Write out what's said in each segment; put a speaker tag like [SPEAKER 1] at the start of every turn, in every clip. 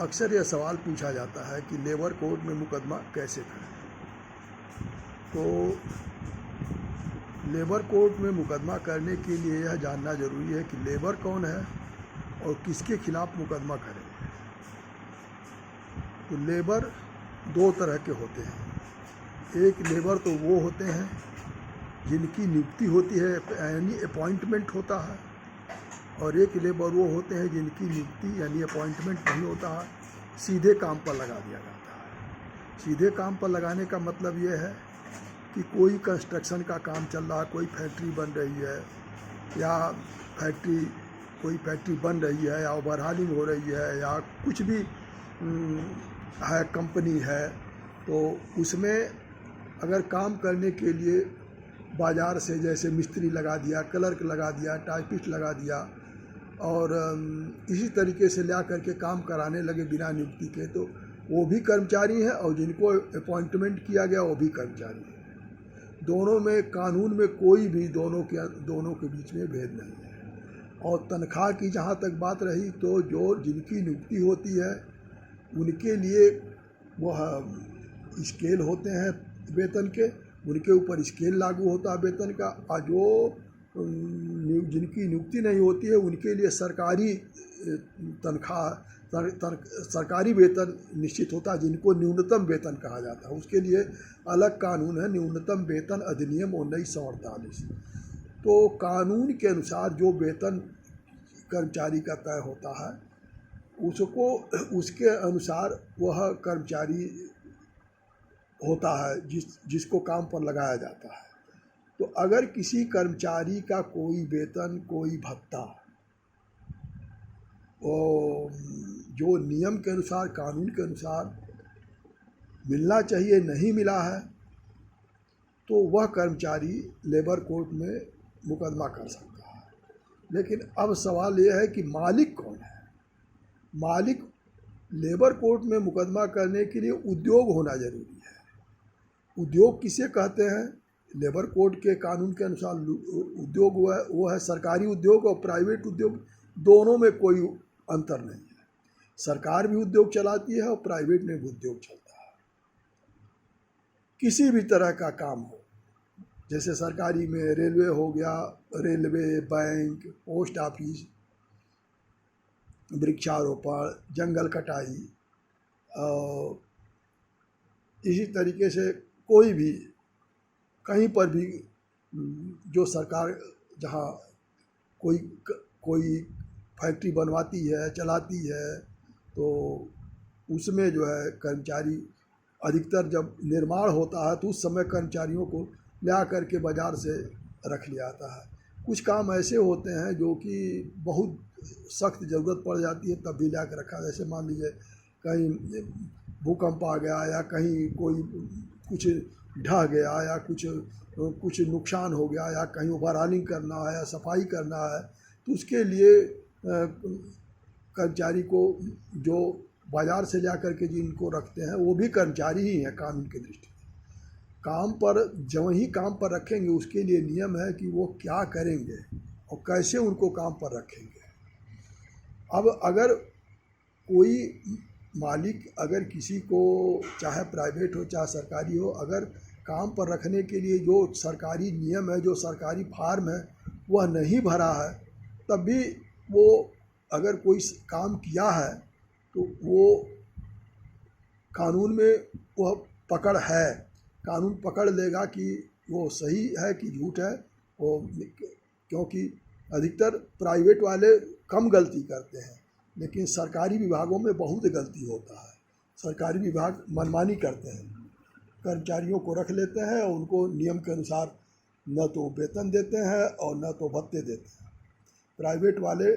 [SPEAKER 1] अक्सर यह सवाल पूछा जाता है कि लेबर कोर्ट में मुकदमा कैसे करें। तो लेबर कोर्ट में मुकदमा करने के लिए यह जानना जरूरी है कि लेबर कौन है और किसके खिलाफ मुकदमा करें। तो लेबर दो तरह के होते हैं। एक लेबर तो वो होते हैं जिनकी नियुक्ति होती है, यानी अपॉइंटमेंट होता है, और एक लेबर वो होते हैं जिनकी नियुक्ति यानी अपॉइंटमेंट नहीं होता है, सीधे काम पर लगा दिया जाता है। सीधे काम पर लगाने का मतलब ये है कि कोई कंस्ट्रक्शन का काम चल रहा है, कोई फैक्ट्री बन रही है या कोई फैक्ट्री बन रही है या ओवरहालिंग हो रही है या कुछ भी है, कंपनी है, तो उसमें अगर काम करने के लिए बाज़ार से जैसे मिस्त्री लगा दिया, क्लर्क लगा दिया, टाइपिस्ट लगा दिया और इसी तरीके से ला करके काम कराने लगे बिना नियुक्ति के, तो वो भी कर्मचारी हैं और जिनको अपॉइंटमेंट किया गया वो भी कर्मचारी हैं। दोनों में कानून में कोई भी दोनों के बीच में भेद नहीं है। और तनख्वाह की जहाँ तक बात रही, तो जो जिनकी नियुक्ति होती है उनके लिए वह स्केल होते हैं वेतन के, उनके ऊपर स्केल लागू होता है वेतन का, और जो जिनकी नियुक्ति नहीं होती है उनके लिए सरकारी तनख्वाह सरकारी वेतन निश्चित होता है, जिनको न्यूनतम वेतन कहा जाता है। उसके लिए अलग कानून है, न्यूनतम वेतन अधिनियम 1948। तो कानून के अनुसार जो वेतन कर्मचारी का तय होता है उसको उसके अनुसार वह कर्मचारी होता है जिसको काम पर लगाया जाता है। तो अगर किसी कर्मचारी का कोई वेतन, कोई भत्ता जो नियम के अनुसार, कानून के अनुसार मिलना चाहिए नहीं मिला है, तो वह कर्मचारी लेबर कोर्ट में मुकदमा कर सकता है। लेकिन अब सवाल यह है कि मालिक कौन है। मालिक लेबर कोर्ट में मुकदमा करने के लिए उद्योग होना जरूरी है। उद्योग किसे कहते हैं? लेबर कोड के कानून के अनुसार उद्योग वो है सरकारी उद्योग और प्राइवेट उद्योग, दोनों में कोई अंतर नहीं है। सरकार भी उद्योग चलाती है और प्राइवेट में भी उद्योग चलता है। किसी भी तरह का काम हो, जैसे सरकारी में रेलवे हो गया, रेलवे, बैंक, पोस्ट ऑफिस, वृक्षारोपण, जंगल कटाई, और इसी तरीके से कोई भी कहीं पर भी जो सरकार जहाँ कोई फैक्ट्री बनवाती है, चलाती है, तो उसमें जो है कर्मचारी अधिकतर जब निर्माण होता है तो उस समय कर्मचारियों को ला करके बाज़ार से रख लिया जाता है। कुछ काम ऐसे होते हैं जो कि बहुत सख्त ज़रूरत पड़ जाती है तब भी ला कर रखा। जैसे मान लीजिए कहीं भूकंप आ गया या कहीं कोई कुछ ढह गया या कुछ नुकसान हो गया या कहीं ओवरहालिंग करना है या सफाई करना है, तो उसके लिए कर्मचारी को जो बाज़ार से जा कर के जिनको रखते हैं वो भी कर्मचारी ही हैं कानून की दृष्टि से। काम पर जब ही काम पर रखेंगे उसके लिए नियम है कि वो क्या करेंगे और कैसे उनको काम पर रखेंगे। अब अगर कोई मालिक अगर किसी को, चाहे प्राइवेट हो चाहे सरकारी हो, अगर काम पर रखने के लिए जो सरकारी नियम है, जो सरकारी फॉर्म है वह नहीं भरा है, तब भी वो अगर कोई काम किया है तो वो कानून में वह पकड़ है, कानून पकड़ लेगा कि वो सही है कि झूठ है। वो क्योंकि अधिकतर प्राइवेट वाले कम गलती करते हैं, लेकिन सरकारी विभागों में बहुत गलती होता है। सरकारी विभाग मनमानी करते हैं, कर्मचारियों को रख लेते हैं और उनको नियम के अनुसार न तो वेतन देते हैं और न तो भत्ते देते हैं। प्राइवेट वाले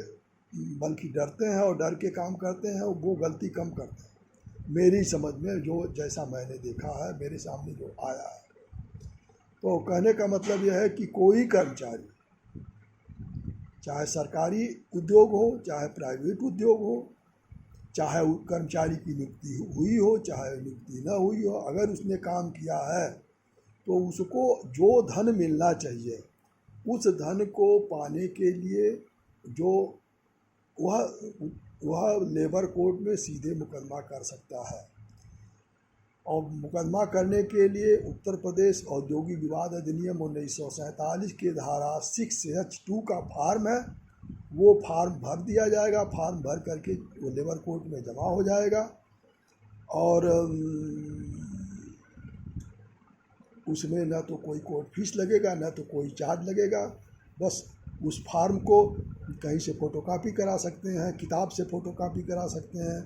[SPEAKER 1] बल्कि डरते हैं और डर के काम करते हैं और वो गलती कम करते हैं, मेरी समझ में, जो जैसा मैंने देखा है, मेरे सामने जो आया है। तो कहने का मतलब यह है कि कोई कर्मचारी, चाहे सरकारी उद्योग हो चाहे प्राइवेट उद्योग हो, चाहे कर्मचारी की नियुक्ति हुई हो चाहे नियुक्ति न हुई हो, अगर उसने काम किया है तो उसको जो धन मिलना चाहिए उस धन को पाने के लिए जो वह वह लेबर कोर्ट में सीधे मुकदमा कर सकता है। और मुकदमा करने के लिए उत्तर प्रदेश औद्योगिक विवाद अधिनियम 1947 के धारा 6H2 का फार्म है, वो फार्म भर दिया जाएगा। फार्म भर करके वो लेबर कोर्ट में जमा हो जाएगा और उसमें न तो कोई कोर्ट फीस लगेगा न तो कोई चार्ज लगेगा। बस उस फार्म को कहीं से फ़ोटोकॉपी करा सकते हैं, किताब से फ़ोटोकॉपी करा सकते हैं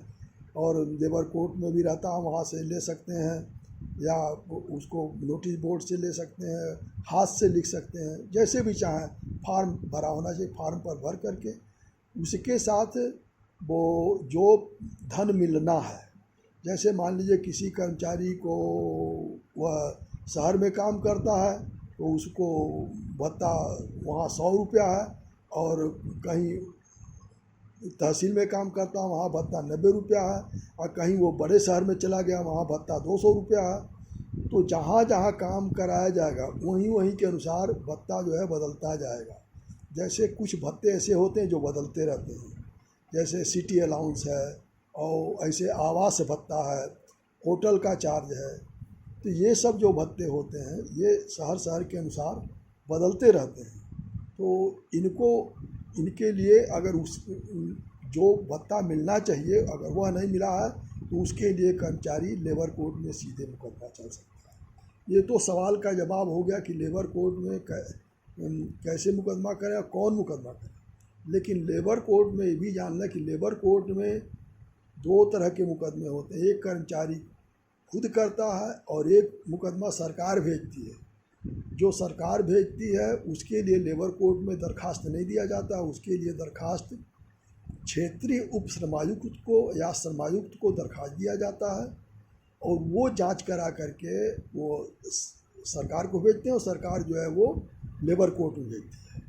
[SPEAKER 1] और लेबर कोर्ट में भी रहता है वहाँ से ले सकते हैं, या उसको नोटिस बोर्ड से ले सकते हैं, हाथ से लिख सकते हैं, जैसे भी चाहें। फार्म भरा होना चाहिए, फार्म पर भर करके उसके साथ वो जो धन मिलना है, जैसे मान लीजिए किसी कर्मचारी को वह शहर में काम करता है तो उसको भत्ता वहाँ 100 रुपया है, और कहीं तहसील में काम करता है वहाँ भत्ता 90 रुपया है, और कहीं वो बड़े शहर में चला गया वहाँ भत्ता 200 रुपया है। तो जहाँ जहाँ काम कराया जाएगा वहीं वहीं के अनुसार भत्ता जो है बदलता जाएगा। जैसे कुछ भत्ते ऐसे होते हैं जो बदलते रहते हैं, जैसे सिटी अलाउंस है, और ऐसे आवास भत्ता है, होटल का चार्ज है। तो ये सब जो भत्ते होते हैं ये शहर शहर के अनुसार बदलते रहते हैं। तो इनके लिए अगर उस जो भत्ता मिलना चाहिए अगर वह नहीं मिला है तो उसके लिए कर्मचारी लेबर कोर्ट में सीधे मुकदमा चल सकता है। ये तो सवाल का जवाब हो गया कि लेबर कोर्ट में कैसे मुकदमा करें और कौन मुकदमा करे। लेकिन लेबर कोर्ट में ये भी जानना कि लेबर कोर्ट में 2 तरह के मुकदमे होते हैं। एक कर्मचारी खुद करता है और एक मुकदमा सरकार भेजती है। जो सरकार भेजती है उसके लिए लेबर कोर्ट में दरखास्त नहीं दिया जाता, उसके लिए दरखास्त क्षेत्रीय उप श्रमायुक्त को या श्रमायुक्त को दरखास्त दिया जाता है, और वो जांच करा करके वो सरकार को भेजते हैं, और सरकार जो है वो लेबर कोर्ट में भेजती है।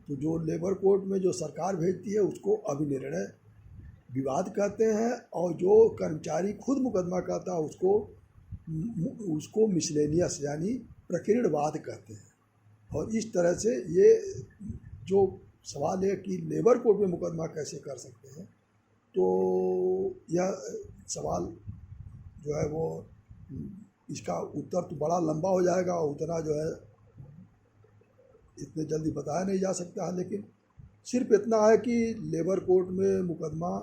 [SPEAKER 1] तो जो लेबर कोर्ट में जो सरकार भेजती है उसको अभिनिर्णय विवाद कहते हैं, और जो कर्मचारी खुद मुकदमा करता है उसको मिसलेनियस यानी प्रकीर्णवाद कहते हैं। और इस तरह से ये जो सवाल है कि लेबर कोर्ट में मुकदमा कैसे कर सकते हैं, तो यह सवाल जो है वो इसका उत्तर तो बड़ा लंबा हो जाएगा, और उतना जो है इतने जल्दी बताया नहीं जा सकता है। लेकिन सिर्फ इतना है कि लेबर कोर्ट में मुकदमा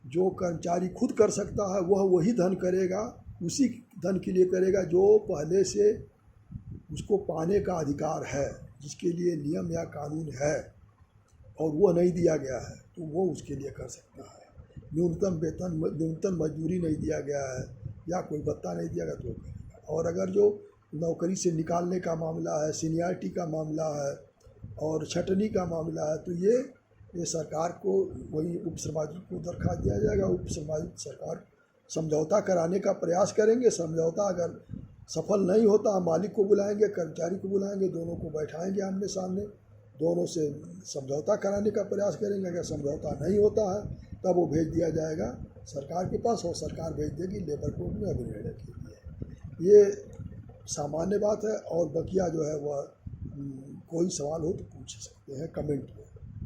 [SPEAKER 1] जो कर्मचारी खुद कर सकता है वह वही धन करेगा, उसी धन के लिए करेगा जो पहले से उसको पाने का अधिकार है, जिसके लिए नियम या कानून है और वो नहीं दिया गया है तो वो उसके लिए कर सकता है। न्यूनतम वेतन, न्यूनतम मजदूरी नहीं दिया गया है या कोई भत्ता नहीं दिया गया तो वो करेगा। और अगर जो नौकरी से निकालने का मामला है, सीनियरिटी का मामला है और छटनी का मामला है, तो ये सरकार को वही उप श्रमायुक्त को दरखास्त दिया जाएगा। उप श्रमायुक्त सरकार समझौता कराने का प्रयास करेंगे। समझौता अगर सफल नहीं होता, मालिक को बुलाएंगे, कर्मचारी को बुलाएंगे, दोनों को बैठाएंगे आमने सामने, दोनों से समझौता कराने का प्रयास करेंगे। अगर समझौता नहीं होता है तब वो भेज दिया जाएगा सरकार के पास, और सरकार भेज देगी लेबर कोर्ट में अभिनिर्णय के लिए। ये सामान्य बात है, और बकिया जो है वह कोई सवाल हो तो पूछ सकते हैं कमेंट में।